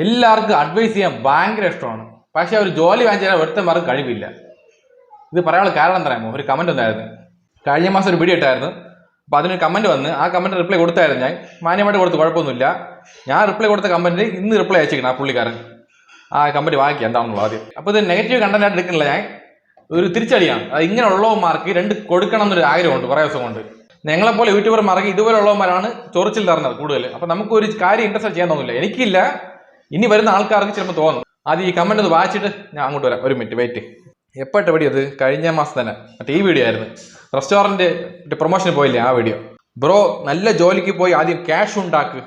എല്ലാവർക്കും അഡ്വൈസ് ചെയ്യാൻ ഭയങ്കര ഇഷ്ടമാണ്. പക്ഷെ ഒരു ജോലി വാങ്ങിച്ചാൽ ഒരുത്തന്മാർക്ക് കഴിവില്ല. ഇത് പറയാനുള്ള കാരണം എന്താണെന്നോ, ഒരു കമന്റ് വന്നായിരുന്നു. കഴിഞ്ഞ മാസം ഒരു വീഡിയോ ഇട്ടായിരുന്നു. അപ്പോൾ അതിനൊരു കമന്റ് വന്ന് ആ കമന്റ് റിപ്ലൈ കൊടുത്തായിരുന്നു. ഞാൻ മാന്യമായിട്ട് കൊടുത്ത് കുഴപ്പമൊന്നുമില്ല. ഞാൻ റിപ്ലൈ കൊടുത്ത കമന്റ് ഇന്ന് റിപ്ലൈ അയച്ചിരിക്കണം ആ പുള്ളിക്കാരൻ. ആ കമന്റ് വായിക്കുക എന്താണെന്നുള്ളത് ആദ്യം. അപ്പോൾ ഇത് നെഗറ്റീവ് കണ്ടന്റ് ആയിട്ട് എടുക്കുന്നില്ല, ഞാൻ ഒരു തിരിച്ചടിയാണ്. അത് ഇങ്ങനെയുള്ളവന്മാർക്ക് രണ്ട് കൊടുക്കണം എന്നൊരു ആഗ്രഹമുണ്ട് കുറേ ദിവസം കൊണ്ട്. ഞങ്ങളെപ്പോലെ യൂട്യൂബർമാർക്ക് ഇതുപോലുള്ളവന്മാരാണ് ചൊറിച്ചിൽ തരുന്നത് കൂടുതൽ. അപ്പം നമുക്കൊരു കാര്യം ഇൻട്രസ്റ്റ് ചെയ്യാൻ തോന്നില്ല. എനിക്കില്ല, ഇനി വരുന്ന ആൾക്കാർക്ക് ചിലപ്പോൾ തോന്നും. ആദ്യം ഈ കമന്റ് ഒന്ന് വായിച്ചിട്ട് ഞാൻ അങ്ങോട്ട് വരാം. ഒരു മിനിറ്റ് വെയിറ്റ്. എപ്പോഴത്തെ വീഡിയോ അത്? കഴിഞ്ഞ മാസം തന്നെ മറ്റേ ഈ വീഡിയോ ആയിരുന്നു. റെസ്റ്റോറൻറ്റ് പ്രൊമോഷന് പോയില്ലേ ആ വീഡിയോ. ബ്രോ നല്ല ജോലിക്ക് പോയി ആദ്യം ക്യാഷ് ഉണ്ടാക്ക്,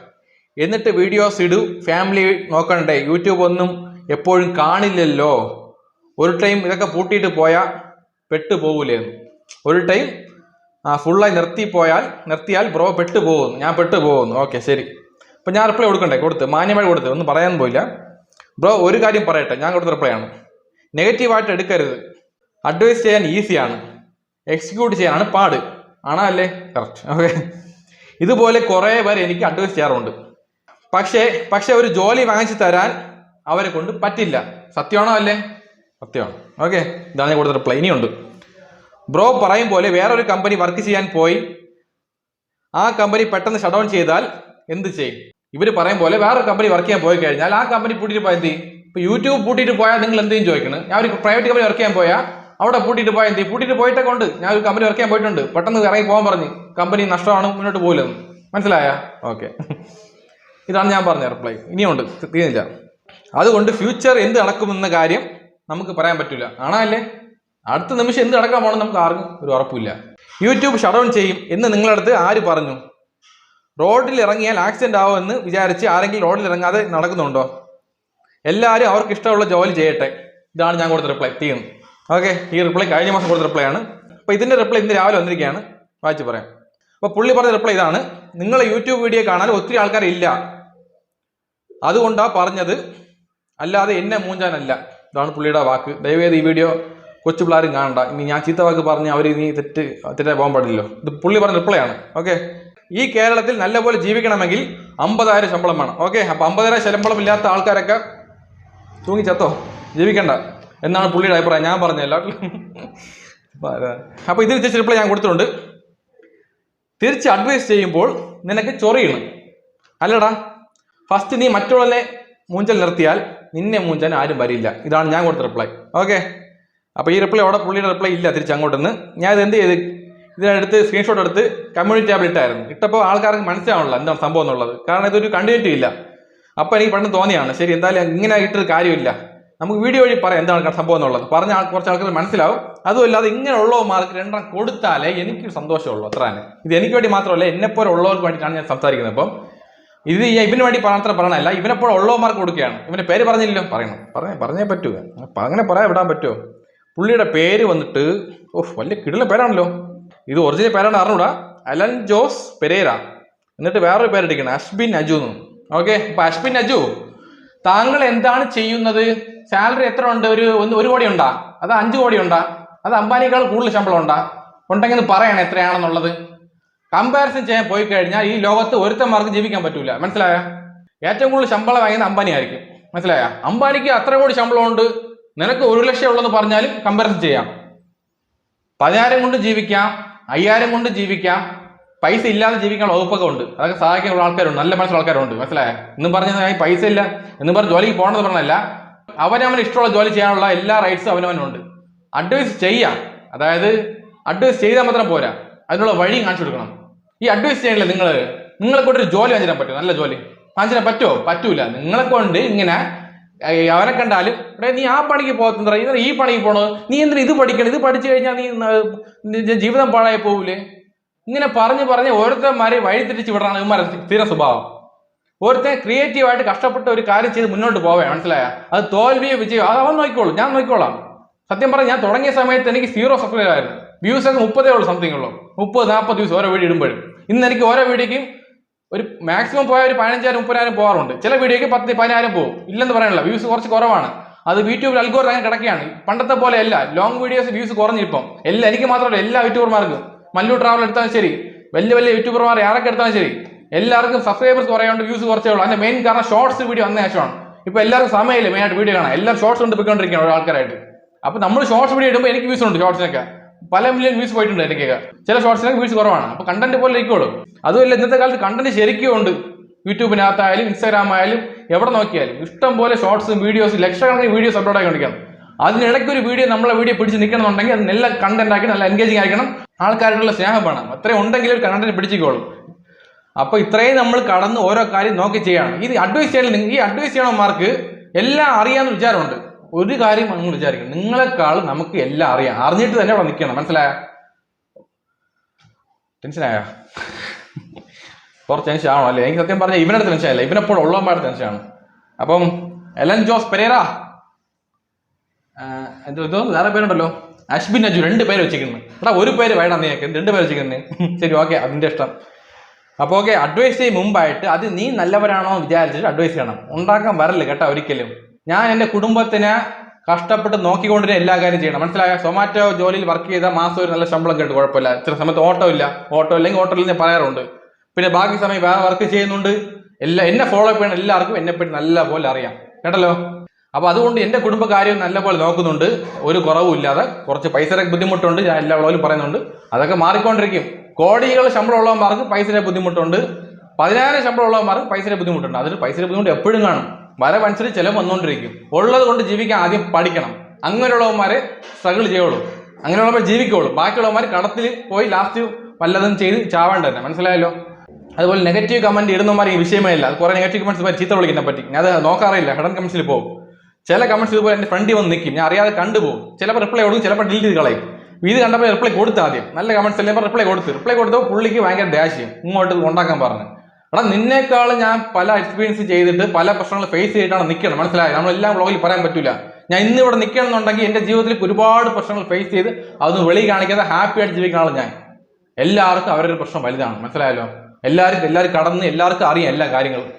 എന്നിട്ട് വീഡിയോസ് ഇടൂ. ഫാമിലി നോക്കണ്ടേ? യൂട്യൂബ് ഒന്നും എപ്പോഴും കാണില്ലല്ലോ. ഒരു ടൈം ഇതൊക്കെ പൂട്ടിയിട്ട് പോയാൽ പെട്ടുപോകൂലേന്ന്. ഒരു ടൈം ഫുള്ളായി നിർത്തിയാൽ ബ്രോ പെട്ടുപോകുന്നു. ഞാൻ പെട്ടുപോകുന്നു. ഓക്കെ ശരി. അപ്പം ഞാൻ റിപ്ലൈ കൊടുത്ത് മാന്യമായി കൊടുത്ത് ഒന്നും പറയാൻ പോയില്ല. ബ്രോ ഒരു കാര്യം പറയട്ടെ, ഞാൻ കൊടുത്ത റിപ്ലൈ ആണ്. നെഗറ്റീവായിട്ട് എടുക്കരുത്. അഡ്വൈസ് ചെയ്യാൻ ഈസിയാണ്, എക്സിക്യൂട്ട് ചെയ്യാനാണ് പാട്. ആണോ അല്ലേ? കറക്റ്റ്. ഓക്കെ. ഇതുപോലെ കുറേ പേർ എനിക്ക് അഡ്വൈസ് ചെയ്യാറുണ്ട്. പക്ഷേ ഒരു ജോലി വാങ്ങിച്ചു തരാൻ അവരെ കൊണ്ട് പറ്റില്ല. സത്യമാണോ അല്ലേ? സത്യമാണ്. ഓക്കെ, ഇതാണ് ഞാൻ കൊടുത്ത റിപ്ലൈ. ഇനിയുണ്ട്. ബ്രോ പറയും പോലെ വേറൊരു കമ്പനി വർക്ക് ചെയ്യാൻ പോയി ആ കമ്പനി പെട്ടെന്ന് ഷട്ട് ഡൗൺ ചെയ്താൽ എന്ത് ചെയ്യും? ഇവർ പറയും പോലെ വേറൊരു കമ്പനി വർക്ക് ചെയ്യാൻ പോയി കഴിഞ്ഞാൽ ആ കമ്പനി പൂട്ടിയിട്ട് പോയാൽ എന്ത് ചെയ്യും? ഇപ്പോൾ യൂട്യൂബ് പൂട്ടിയിട്ട് പോയാൽ നിങ്ങൾ എന്തെങ്കിലും ചോദിക്കണം. ഞാൻ ഒരു പ്രൈവറ്റ് കമ്പനി വർക്ക് ചെയ്യാൻ പോയാൽ അവിടെ പൂട്ടിയിട്ട് പോയാൽ എന്ത് ചെയ്യും? പൂട്ടിയിട്ട് പോയിട്ടൊക്കെ ഉണ്ട്. ഞാൻ ഒരു കമ്പനി വർക്ക് ചെയ്യാൻ പോയിട്ടുണ്ട്, പെട്ടെന്ന് ഇറങ്ങി പോകാൻ പറഞ്ഞ് കമ്പനി നഷ്ടമാണ്, മുന്നോട്ട് പോകില്ലെന്ന്. മനസ്സിലായ? ഓക്കെ, ഇതാണ് ഞാൻ പറഞ്ഞ റിപ്ലൈ. ഇനിയുണ്ട്, തീർന്നില്ല. അതുകൊണ്ട് ഫ്യൂച്ചർ എന്ത് നടക്കുമെന്ന കാര്യം നമുക്ക് പറയാൻ പറ്റില്ല. ആണോ അല്ലേ? അടുത്ത നിമിഷം എന്ത് നടക്കാൻ പോകണം നമുക്ക് ആർക്കും ഒരു ഉറപ്പില്ല. യൂട്യൂബ് ഷട്ട് ഡൗൺ ചെയ്യും എന്ന് നിങ്ങളുടെ അടുത്ത് ആര് പറഞ്ഞു? റോഡിൽ ഇറങ്ങിയാൽ ആക്സിഡന്റ് ആവുമെന്ന് വിചാരിച്ച് ആരെങ്കിലും റോഡിൽ ഇറങ്ങാതെ നടക്കുന്നുണ്ടോ? എല്ലാവരും അവർക്ക് ഇഷ്ടമുള്ള ജോലി ചെയ്യട്ടെ. ഇതാണ് ഞാൻ കൊടുത്ത റിപ്ലൈ. തീർന്നു. ഓക്കെ, ഈ റിപ്ലൈ കഴിഞ്ഞ മാസം കൊടുത്ത റിപ്ലൈ ആണ്. അപ്പോൾ ഇതിന്റെ റിപ്ലൈ ഇന്ന് രാവിലെ വന്നിരിക്കുകയാണ്, വായിച്ച് പറയാം. അപ്പോൾ പുള്ളി പറഞ്ഞ റിപ്ലൈ ഇതാണ്. നിങ്ങളെ യൂട്യൂബ് വീഡിയോ കാണാൻ ഒത്തിരി ആൾക്കാരില്ല, അതുകൊണ്ടാണ് പറഞ്ഞത്, അല്ലാതെ എന്നെ മൂഞ്ചാനല്ല. ഇതാണ് പുള്ളിയുടെ വാക്ക്. ദയവേത് ഈ വീഡിയോ കൊച്ചു പിള്ളേരും കാണണ്ട. ഇനി ഞാൻ ചീത്ത വാക്ക് പറഞ്ഞ് അവർ ഇനി തെറ്റായി പോകാൻ പാടില്ലല്ലോ. ഇത് പുള്ളി പറഞ്ഞ റിപ്ലൈ ആണ്. ഓക്കെ. ഈ കേരളത്തിൽ നല്ലപോലെ ജീവിക്കണമെങ്കിൽ 50,000 ശമ്പളം വേണം. ഓക്കെ, അപ്പോൾ 50,000 ശമ്പളം ഇല്ലാത്ത ആൾക്കാരൊക്കെ തൂങ്ങിച്ചത്തോ, ജീവിക്കണ്ട എന്നാണ് പുള്ളിയുടെ അഭിപ്രായം. ഞാൻ പറഞ്ഞല്ല. അപ്പോൾ ഇതിന് തിരിച്ച് റിപ്ലൈ ഞാൻ കൊടുത്തിട്ടുണ്ട്. തിരിച്ച് അഡ്വൈസ് ചെയ്യുമ്പോൾ നിനക്ക് ചൊറിയണം, അല്ലടാ. ഫസ്റ്റ് നീ മറ്റുള്ളവരെ മൂഞ്ചൽ നിർത്തിയാൽ നിന്നെ മൂഞ്ചാൻ ആരും വരില്ല. ഇതാണ് ഞാൻ കൊടുത്ത റിപ്ലൈ. ഓക്കെ, അപ്പോൾ ഈ റിപ്ലൈ അവിടെ പുള്ളിയുടെ റിപ്ലൈ ഇല്ല തിരിച്ച് അങ്ങോട്ടെന്ന്. ഞാൻ ഇത് എന്ത് ചെയ്ത് ഇതിനടുത്ത് സ്ക്രീൻഷോട്ട് എടുത്ത് കമ്മ്യൂണിറ്റി ടാബിൽ ഇട്ടായിരുന്നു. ഇട്ടപ്പോൾ ആൾക്കാർക്ക് മനസ്സിലാവണല്ലോ എന്താണ് സംഭവം എന്നുള്ളത്. കാരണം ഇതൊരു കണ്ടിന്യൂറ്റി ഇല്ല. അപ്പോൾ എനിക്ക് പെട്ടെന്ന് തോന്നിയാണ്, ശരി എന്തായാലും ഇങ്ങനെ ഇട്ടൊരു കാര്യമില്ല, നമുക്ക് വീഡിയോ വഴി പറയാം എന്താണ് സംഭവം എന്നുള്ളത്. പറഞ്ഞ കുറച്ച് ആൾക്കാർ മനസ്സിലാവും. അതുമല്ലാതെ ഇങ്ങനെയുള്ളവന്മാർക്ക് രണ്ടെണ്ണം കൊടുത്താലേ എനിക്കൊരു സന്തോഷമുള്ളൂ, അത്ര തന്നെ. ഇത് എനിക്ക് വേണ്ടി മാത്രമല്ല, എന്നെപ്പോലെ ഉള്ളവർക്ക് വേണ്ടിയിട്ടാണ് ഞാൻ സംസാരിക്കുന്നത്. അപ്പം ഇത് ഇവന് വേണ്ടി മാത്രം പറയണമല്ല, ഇവനെപ്പോലെ ഉള്ളവന്മാർക്ക് കൊടുക്കുകയാണ്. ഇവന്റെ പേര് പറഞ്ഞില്ലല്ലോ, പറഞ്ഞേ പറ്റൂ. അങ്ങനെ പറയാൻ വിടാൻ പറ്റുമോ? പുള്ളിയുടെ പേര് വന്നിട്ട് വലിയ കിടില പേരാണല്ലോ. ഇത് ഒറിജിനൽ പേരാണ് അറിഞ്ഞൂടാ. അലൻ ജോസ് പെരേര. എന്നിട്ട് വേറൊരു പേരെടുക്കണം, അശ്ബിൻ അജു എന്ന്. ഓക്കെ, അപ്പൊ അശ്ബിൻ അജു, താങ്കൾ എന്താണ് ചെയ്യുന്നത്? സാലറി എത്ര ഉണ്ട്? ഒരു കോടി ഉണ്ടാ? അത് 5 കോടി ഉണ്ടാ? അത് അംബാനിയേക്കാൾ കൂടുതൽ ശമ്പളം ഉണ്ടാ? ഉണ്ടെങ്കിൽ പറയണം എത്രയാണെന്നുള്ളത്. കമ്പാരിസൺ ചെയ്യാൻ പോയി കഴിഞ്ഞാൽ ഈ ലോകത്ത് ഒരുത്തന്മാർക്ക് ജീവിക്കാൻ പറ്റൂല. മനസ്സിലായ? ഏറ്റവും കൂടുതൽ ശമ്പളം വാങ്ങുന്ന അംബാനി ആയിരിക്കും. മനസ്സിലായ? അംബാനിക്ക് അത്ര കോടി ശമ്പളം ഉണ്ട്, നിനക്ക് 1 ലക്ഷം ഉള്ളതെന്ന് പറഞ്ഞാലും കമ്പാരിസൺ ചെയ്യാം. 10,000 കൊണ്ട് ജീവിക്കാം, 5,000 കൊണ്ട് ജീവിക്കാം, പൈസ ഇല്ലാതെ ജീവിക്കാനുള്ള വകുപ്പൊക്കെ ഉണ്ട്. അതൊക്കെ സഹായിക്കാനുള്ള ആൾക്കാരുണ്ട്, നല്ല മനസ്സിലുള്ള ആൾക്കാരുണ്ട്. മനസ്സിലായ? എന്നും പറഞ്ഞാൽ പൈസ ഇല്ല എന്നും പറഞ്ഞ് ജോലിക്ക് പോകണമെന്ന് പറഞ്ഞല്ല, അവനവന് ഇഷ്ടമുള്ള ജോലി ചെയ്യാനുള്ള എല്ലാ റൈറ്റ്സും അവനവനുണ്ട്. അഡ്വൈസ് ചെയ്യാം, അതായത് അഡ്വൈസ് ചെയ്താൽ മാത്രം പോരാ, അതിനുള്ള വഴിയും കാണിച്ചു കൊടുക്കണം. ഈ അഡ്വൈസ് ചെയ്യണില്ല, നിങ്ങളെ കൊണ്ട് ഒരു ജോലി വാങ്ങിച്ചാൽ പറ്റുമോ? നല്ല ജോലി വാങ്ങിച്ചാൽ പറ്റുമോ? പറ്റൂല. നിങ്ങളെ കൊണ്ട് ഇങ്ങനെ അവനെ കണ്ടാലും നീ ആ പണിക്ക് പോകത്തുന്ന, ഈ പണിക്ക് പോകണോ, നീ എന്തിനാ ഇത് പഠിക്കണം, ഇത് പഠിച്ചു കഴിഞ്ഞാൽ നീ ജീവിതം പാഴായി പോകൂലേ, ഇങ്ങനെ പറഞ്ഞ് ഓരോരുത്തന്മാരെ വഴിതിരിച്ച് വിടറാണ് ഇവന്മാരെ സ്ഥിര സ്വഭാവം. ഓരോരുത്തർ ക്രിയേറ്റീവായിട്ട് കഷ്ടപ്പെട്ട് ഒരു കാര്യം ചെയ്ത് മുന്നോട്ട് പോവേ. മനസ്സിലായ? അത് തോൽവിയോ വിജയോ അത് അവൻ നോക്കിക്കോളൂ, ഞാൻ നോക്കിക്കോളാം. സത്യം പറഞ്ഞാൽ ഞാൻ തുടങ്ങിയ സമയത്ത് എനിക്ക് 0 സബ്സ്ക്രൈബ് ആയിരുന്നു. വ്യൂസ് ഒക്കെ 30 ഉള്ളൂ, സംതിങ് ഉള്ളൂ. 30-40 വ്യൂസ് ഓരോ വീഡിയോ ഇടുമ്പോഴും. ഇന്ന് എനിക്ക് ഓരോ വീഡിയോയ്ക്കും ഒരു മാക്സിമം പോയ ഒരു 15,000-30,000 പോകാറുണ്ട്. ചില വീഡിയോയ്ക്ക് 10,000-15,000 പോകും. ഇല്ലെന്ന് പറയാനില്ല, വ്യൂസ് കുറച്ച് കുറവാണ്. അത് യൂട്യൂബിൽ അൽഗോരിതം അങ്ങനെ കിടക്കുകയാണ്. പണ്ടത്തെ പോലെ അല്ല, ലോങ് വീഡിയോസ് വ്യൂസ് കുറഞ്ഞിപ്പം. എനിക്ക് മാത്രമല്ല, എല്ലാ യൂട്യൂബർമാർക്കും, മല്ലു ട്രാവൽ എടുത്താലും ശരി, വലിയ യൂട്യൂബർമാർ ആരൊക്കെ എടുത്താലും ശരി, എല്ലാവർക്കും സബ്സ്ക്രൈബേഴ്സ് കുറയാണ്ട് വ്യൂസ് കുറച്ചേ ഉള്ളൂ. അതിന്റെ മെയിൻ കാരണം ഷോർട്സ് വീഡിയോ വന്ന ശേഷമാണ്. ഇപ്പൊ എല്ലാവർക്കും സമയമില്ല മെയിനായിട്ട് വീഡിയോ കാണാം, എല്ലാം ഷോർട്സ് കൊണ്ട് പോയിക്കൊണ്ടിരിക്കുകയാണ് ഓരോ ആൾക്കാരായിട്ട്. അപ്പൊ നമ്മൾ ഷോർട്സ് വീഡിയോ ഇടുമ്പോൾ എനിക്ക് വ്യൂസ് ഉണ്ട്, ഷോർട്സിനൊക്കെ പല മില്യൺ വ്യൂസ് പോയിട്ടുണ്ട് എനിക്കൊക്കെ. ചില ഷോർട്സിനൊക്കെ വ്യൂസ് കുറവാണ്. അപ്പൊ കണ്ടന്റ് പോലെ ഇരിക്കുള്ളൂ. അതുമല്ല ഇന്നത്തെ കാലത്ത് കണ്ടന്റ് ശരിക്കും ഉണ്ട്. യൂട്യൂബിനകത്തായാലും ഇൻസ്റ്റാഗ്രാം ആയാലും എവിടെ നോക്കിയാലും ഇഷ്ടം പോലെ ഷോർട്സും വീഡിയോസ് ലക്ഷക്കണക്കിന് വീഡിയോസ് അപ്ലോഡ് ആയിക്കൊണ്ടിരിക്കണം. അതിനിടയ്ക്ക് ഒരു വീഡിയോ നമ്മളെ വീഡിയോ പിടിച്ച് നിൽക്കണമെന്നുണ്ടെങ്കിൽ അത് നല്ല കണ്ടന്റ് ആക്കി നല്ല എൻഗേജിങ് ആയിരിക്കണം, ആൾക്കാരുടെ സ്നേഹം വേണം. അത്രയും ഉണ്ടെങ്കിൽ ഒരു കണ്ടന്റ് പിടിച്ചിക്കോളും. അപ്പൊ ഇത്രയും നമ്മൾ കടന്ന് ഓരോ കാര്യം നോക്കി ചെയ്യണം. ഇത് അഡ്വൈസ് ചെയ്യണം. ഈ അഡ്വൈസ് ചെയ്യണമാർക്ക് എല്ലാം അറിയാമെന്ന് വിചാരമുണ്ട്. ഒരു കാര്യം നിങ്ങൾ വിചാരിക്കണം, നിങ്ങളെക്കാൾ നമുക്ക് എല്ലാം അറിയാം. അറിഞ്ഞിട്ട് തന്നെ അവിടെ നിൽക്കണം. മനസ്സിലായ? ടെൻഷനായ? കുറച്ച് ടെൻഷൻ ആണോ അല്ലേ? എനിക്ക് സത്യം പറഞ്ഞാൽ ഇവനടുത്ത് ടെൻഷനല്ല, ഇവനെപ്പോഴും ഉള്ളവന്മാരുടെ ടെൻഷനാണ്. അപ്പം എലൻ ജോസ് പെരേര, എന്തോ വേറെ പേരുണ്ടല്ലോ, അശ്ബിൻ അജു, 2 പേര് വെച്ചിരിക്കുന്നു. എടാ ഒരു പേര് വേണം, നീ 2 പേര് വെച്ചിരിക്കുന്നേ. ശരി, ഓക്കെ, അതിന്റെ ഇഷ്ടം. അപ്പോൾ ഓക്കെ, അഡ്വൈസ് ചെയ്യും മുമ്പായിട്ട് അത് നീ നല്ലവരാണോ എന്ന് വിചാരിച്ചിട്ട് അഡ്വൈസ് ചെയ്യണം. ഉണ്ടാക്കാൻ വരല്ല കേട്ടോ ഒരിക്കലും. ഞാൻ എൻ്റെ കുടുംബത്തിനെ കഷ്ടപ്പെട്ട് നോക്കിക്കൊണ്ടിരുന്ന എല്ലാ കാര്യം ചെയ്യണം. മനസ്സിലായ? സൊമാറ്റോ ജോലിയിൽ വർക്ക് ചെയ്താൽ മാസം ഒരു നല്ല ശമ്പളം കേട്ട് കുഴപ്പമില്ല. ചില സമയത്ത് ഓട്ടോ ഇല്ലെങ്കിൽ ഓട്ടോയിൽ ഞാൻ പറയാറുണ്ട്. പിന്നെ ബാക്കി സമയം വേറെ വർക്ക് ചെയ്യുന്നുണ്ട്. എന്നെ ഫോളോ അപ്പ് ചെയ്യണം. എല്ലാവർക്കും എന്നെപ്പറ്റി നല്ല പോലെ അറിയാം കേട്ടല്ലോ. അപ്പൊ അതുകൊണ്ട് എന്റെ കുടുംബകാര്യം നല്ലപോലെ നോക്കുന്നുണ്ട്, ഒരു കുറവും ഇല്ലാതെ. കുറച്ച് പൈസയുടെ ബുദ്ധിമുട്ടുണ്ട്, ഞാൻ എല്ലാ വ്ളോഗിലും പറയുന്നുണ്ട്. അതൊക്കെ മാറിക്കൊണ്ടിരിക്കും. കോടികൾ ശമ്പളം ഉള്ളവന്മാർക്ക് പൈസയുടെ ബുദ്ധിമുട്ടുണ്ട്, 10,000 ശമ്പളം ഉള്ളവന്മാർക്ക് പൈസയുടെ ബുദ്ധിമുട്ടുണ്ട്. അതിന് പൈസയുടെ ബുദ്ധിമുട്ട് എപ്പോഴും കാണും. വരവനുസരിച്ച് ചിലവ് വന്നുകൊണ്ടിരിക്കും. ഉള്ളത് കൊണ്ട് ജീവിക്കാൻ ആദ്യം പഠിക്കണം. അങ്ങനെയുള്ളവന്മാരെ സ്ട്രഗിൾ ചെയ്യുള്ളൂ, അങ്ങനെയുള്ളവർ ജീവിക്കുള്ളൂ. ബാക്കിയുള്ളവന്മാർ കടത്തിൽ പോയി ലാസ്റ്റ് വല്ലതും ചെയ്ത് ചാവേണ്ട തന്നെ. മനസ്സിലായല്ലോ? അതുപോലെ നെഗറ്റീവ് കമന്റ് ഇടുന്നവന്മാർ ഈ വിഷയമേ ഇല്ല. അത് കുറെ നെഗറ്റീവ് കമന്റ്സ് ചീത്ത വിളിക്കുന്നതിനെ പറ്റി ഞാൻ അത് നോക്കാറില്ല. ഹെഡൻ കമന്റ്സിൽ പോകും. ചില കമന്റ്സ് ഇതുപോലെ എൻ്റെ ഫ്രണ്ടിൽ വന്ന് നിൽക്കും, ഞാൻ അറിയാതെ കണ്ടുപോകും. ചിലപ്പോൾ റിപ്ലൈ കൊടുക്കും, ചിലപ്പോൾ ഡിലീറ്റ് ചെയ്ത് കളയും. ഇത് കണ്ടപ്പോൾ റിപ്ലൈ കൊടുത്ത് ആദ്യം നല്ല കമന്റ്സ് എല്ലാം റിപ്ലൈ കൊടുത്തപ്പോൾ പുള്ളിക്ക് ഭയങ്കര ദേഷ്യം, ഇങ്ങോട്ട് ഉണ്ടാക്കാൻ പറഞ്ഞു. എടാ നിന്നേക്കാൾ ഞാൻ പല എക്സ്പീരിയൻസ് ചെയ്തിട്ട് പല പ്രശ്നങ്ങൾ ഫേസ് ചെയ്തിട്ടാണ് നിൽക്കണം. മനസ്സിലായത്? നമ്മളെല്ലാം വ്ളോഗിൽ പറയാൻ പറ്റില്ല. ഞാൻ ഇന്ന് ഇവിടെ നിൽക്കണം എന്നുണ്ടെങ്കിൽ എൻ്റെ ജീവിതത്തിൽ ഒരുപാട് പ്രശ്നങ്ങൾ ഫേസ് ചെയ്ത് അതൊന്നും വെളി കാണിക്കാതെ ഹാപ്പി ആയിട്ട് ജീവിക്കുന്ന ഞാൻ. എല്ലാവർക്കും അവരുടെ പ്രശ്നം വലുതാണ്. മനസ്സിലായല്ലോ? എല്ലാവരും കടന്ന് എല്ലാവർക്കും അറിയാം എല്ലാ കാര്യങ്ങളും.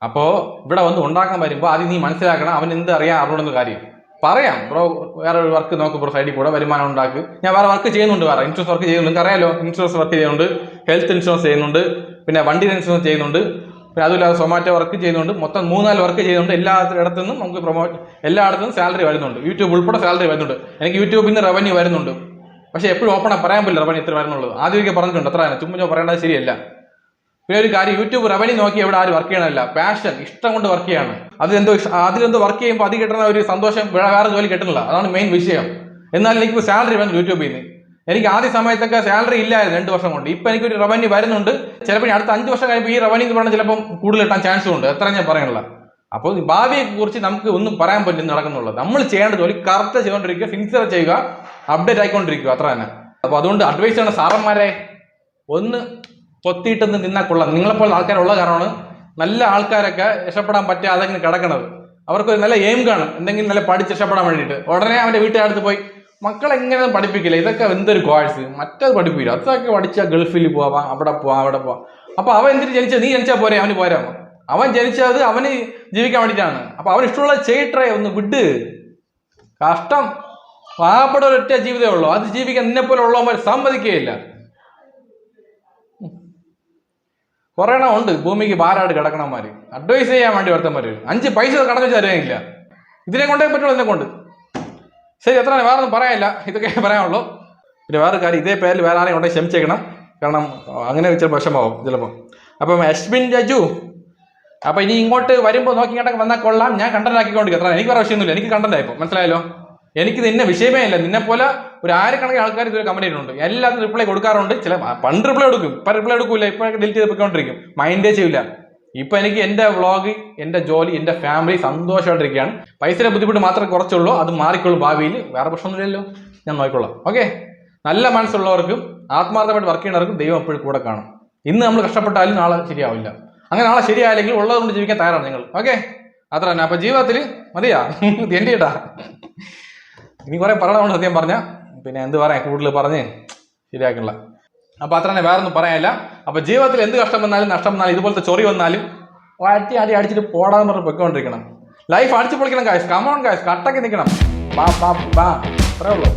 അപ്പോൾ ഇവിടെ വന്ന് ഉണ്ടാക്കാൻ വരുമ്പോൾ ആദ്യം നീ മനസ്സിലാക്കണം അവൻ എന്ത് അറിയാൻ അറിയണമെന്ന കാര്യം. പറയാം ബ്രോ വേറെ ഒരു വർക്ക് നോക്ക് ബ്രോ, സൈഡിൽ കൂടെ വരുമാനം ഉണ്ടാക്ക്. ഞാൻ വേറെ വർക്ക് ചെയ്യുന്നുണ്ട്, വേറെ ഇൻഷുറൻസ് വർക്ക് ചെയ്യുന്നുണ്ട്. നിങ്ങൾക്ക് അറിയാലോ, ഇൻഷുറൻസ് വർക്ക് ചെയ്യുന്നുണ്ട്, ഹെൽത്ത് ഇൻഷുറൻസ് ചെയ്യുന്നുണ്ട്, പിന്നെ വണ്ടി ഇൻഷുറൻസ് ചെയ്യുന്നുണ്ട്, പിന്നെ അതുമില്ലാതെ സൊമാറ്റോ വർക്ക് ചെയ്യുന്നുണ്ട്. മൊത്തം 3-4 വർക്ക് ചെയ്യുന്നുണ്ട്. എല്ലായിടത്തു നിന്നും നമുക്ക് എല്ലായിടത്തും സാലറി വരുന്നുണ്ട്. യൂട്യൂബ് ഉൾപ്പെടെ സാലറി വരുന്നുണ്ട്. എനിക്ക് യൂട്യൂബിൽ നിന്ന് റവന്യൂ വരുന്നുണ്ട്. പക്ഷേ എപ്പോഴും ഓപ്പണാ പറയാൻ പറ്റില്ല റവന്യൂ എത്ര വരുന്നുള്ളത്. ആദ്യമൊക്കെ പറഞ്ഞിട്ടുണ്ട്, അത്ര ചുമ്മാ പറയേണ്ടത് ശരിയല്ല. പിന്നെ ഒരു കാര്യം, യൂട്യൂബ് റവന്യൂ നോക്കി എവിടെ ആരും വർക്ക് ചെയ്യണമല്ല, പാഷൻ ഇഷ്ടം കൊണ്ട് വർക്ക് ചെയ്യാണ്. അതിലെന്തോ വർക്ക് ചെയ്യുമ്പോൾ അത് കിട്ടുന്ന ഒരു സന്തോഷം വേറെ ജോലി കിട്ടുന്നില്ല. അതാണ് മെയിൻ വിഷയം. എന്നാൽ എനിക്ക് സാലറി വന്നു യൂട്യൂബിൽ നിന്ന്. എനിക്ക് ആദ്യ സമയത്തൊക്കെ സാലറി ഇല്ലായിരുന്നു 2 വർഷം കൊണ്ട്. ഇപ്പൊ എനിക്കൊരു റവന്യൂ വരുന്നുണ്ട്. ചിലപ്പോൾ അടുത്ത 5 വർഷം കഴിയുമ്പോൾ ഈ റവന്യൂ എന്ന് പറഞ്ഞാൽ ചിലപ്പോൾ കൂടുതൽ കിട്ടാൻ ചാൻസും ഉണ്ട്. എത്ര ഞാൻ പറയാനുള്ള. അപ്പോൾ ഭാവിയെ കുറിച്ച് നമുക്ക് ഒന്നും പറയാൻ പറ്റും നടക്കുന്നുള്ളത്. നമ്മൾ ചെയ്യേണ്ട ജോലി കറക്റ്റ് ചെയ്തുകൊണ്ടിരിക്കുക, സിൻസിയർ ചെയ്യുക, അപ്ഡേറ്റ് ആയിക്കൊണ്ടിരിക്കുക, അത്ര തന്നെ. അപ്പോൾ അതുകൊണ്ട് അഡ്വൈസ് ചെയ്യണം സാറന്മാരെ, ഒന്ന് പൊത്തിയിട്ടെന്ന് നിന്നാൽ കൊള്ളാം. നിങ്ങളെപ്പോലെ ആൾക്കാരുള്ള കാരണമാണ് നല്ല ആൾക്കാരൊക്കെ രക്ഷപ്പെടാൻ പറ്റാതെ അങ്ങനെ കിടക്കണത്. അവർക്ക് ഒരു നല്ല എയിം കാണും, എന്തെങ്കിലും നല്ല പഠിച്ച് രക്ഷപ്പെടാൻ വേണ്ടിയിട്ട്. ഉടനെ അവൻ്റെ വീട്ടുകാരടുത്ത് പോയി മക്കളെ എങ്ങനെ പഠിപ്പിക്കില്ല, ഇതൊക്കെ എന്തൊരു കോഴ്സ്, മറ്റത് പഠിപ്പിക്കില്ല, അതൊക്കെ പഠിച്ചാൽ ഗൾഫിൽ പോവാം, അവിടെ പോവാം. അപ്പൊ അവൻ എന്തിനു ജനിച്ചത്? നീ ജനിച്ചാൽ പോരെ, അവന് പോരാ. അവൻ ജനിച്ചത് അവന് ജീവിക്കാൻ വേണ്ടിയിട്ടാണ്. അപ്പൊ അവൻ ഇഷ്ടമുള്ളത് ചെയ്യട്ടെ, ഒന്ന് വിട്. കഷ്ടം, പാവപ്പെട്ട ഒരൊറ്റ ജീവിതമേ ഉള്ളൂ. അത് ജീവിക്കാൻ നിന്നെപ്പോലെ ഉള്ളവന്മാർ സമ്മതിക്കുകയില്ല. കുറേ എണ്ണം ഉണ്ട് ഭൂമിക്ക് ഭാരമായിട്ട് കിടക്കണമാര്, അഡ്വൈസ് ചെയ്യാൻ വേണ്ടി ഒരുത്തന്മാര് 5 പൈസ കടന്നു വെച്ച് തരുകയില്ല. ഇതിനെ കൊണ്ടേ പറ്റുള്ളൂ, ഇതിനെ കൊണ്ട്. ശരി, എത്ര വേറെ ഒന്നും പറയാനില്ല, ഇതൊക്കെ പറയാനുള്ളൂ. പിന്നെ വേറെ കാര്യം, ഇതേ പേരിൽ വേറെ ആരെയും കൊണ്ടേ ക്ഷമിച്ചേക്കണം, കാരണം അങ്ങനെ ചിലപ്പോൾ വിഷമാവും ചിലപ്പോൾ. അപ്പം അശ്ബിൻ ജജു, അപ്പം ഇനി ഇങ്ങോട്ട് വരുമ്പോൾ നോക്കി ഇങ്ങോട്ടൊക്കെ വന്നാൽ കൊള്ളാം, ഞാൻ കണ്ടന്റ് ആക്കിക്കൊണ്ടിരിക്കും. അത്ര എനിക്ക് വേറെ വിഷയമൊന്നുമില്ല, എനിക്ക് കണ്ടന്റ് ആയിപ്പോൾ. മനസ്സിലായല്ലോ? എനിക്ക് നിന്നെ വിഷയമേ ഇല്ല. നിന്നെ പോലെ ഒരു 1000കണക്കിന് ആൾക്കാർ ഇതുവരെ കമന്റ് ചെയ്തിട്ടുണ്ട്. എല്ലാത്തിനും റിപ്ലൈ കൊടുക്കാറുണ്ട്. ചില പണ്ട് റിപ്ലൈ കൊടുക്കും, ഇപ്പം റിപ്ലൈ എടുക്കൂല, ഇപ്പൊ ഡിലീറ്റ് ചെയ്ത് പോയിക്കൊണ്ടിരിക്കും, മൈൻഡേ ചെയ്യില്ല. ഇപ്പൊ എനിക്ക് എന്റെ വ്ളോഗ്, എന്റെ ജോലി, എന്റെ ഫാമിലി സന്തോഷമായിട്ടിരിക്കുകയാണ്. പൈസയുടെ ബുദ്ധിമുട്ട് മാത്രമേ കുറച്ചുള്ളൂ, അത് മാറിക്കൊള്ളൂ ഭാവിയിൽ. വേറെ പ്രശ്നമൊന്നുമില്ലല്ലോ, ഞാൻ നോക്കിക്കൊള്ളാം. ഓക്കെ, നല്ല മനസ്സുള്ളവർക്കും ആത്മാർത്ഥമായിട്ട് വർക്ക് ചെയ്യുന്നവർക്കും ദൈവം എപ്പോഴും കൂടെ കാണും. ഇന്ന് നമ്മൾ കഷ്ടപ്പെട്ടാലും നാളെ ശരിയാവില്ല. അങ്ങനെ നാളെ ശരിയായില്ലെങ്കിൽ ഉള്ളത് കൊണ്ട് ജീവിക്കാൻ തയ്യാറാണ് നിങ്ങൾ. ഓക്കെ, അത്ര തന്നെ. അപ്പൊ ജീവിതത്തിൽ മതിയാ എന്റെ ഇട്ടാ ഇനി കുറെ പറയണമെന്ന് സത്യം പറഞ്ഞ, പിന്നെ എന്ത് പറയാൻ, കൂടുതൽ പറഞ്ഞ് ശരിയാക്കണില്ല. അപ്പൊ അത്ര തന്നെ, വേറെ ഒന്നും പറയാനില്ല. അപ്പൊ ജീവിതത്തിൽ എന്ത് കഷ്ടം വന്നാലും നഷ്ടം വന്നാലും ഇതുപോലത്തെ ചൊറി വന്നാലും അടിച്ചിട്ട് പോടാന്ന് പറഞ്ഞ് പൊയ്ക്കൊണ്ടിരിക്കണം. ലൈഫ് അടിച്ചു പൊളിക്കണം ഗായ്സ്, കമോൺ ഗായ്സ്, കട്ടക്ക് നിൽക്കണം. അത്രേ ഉള്ളൂ.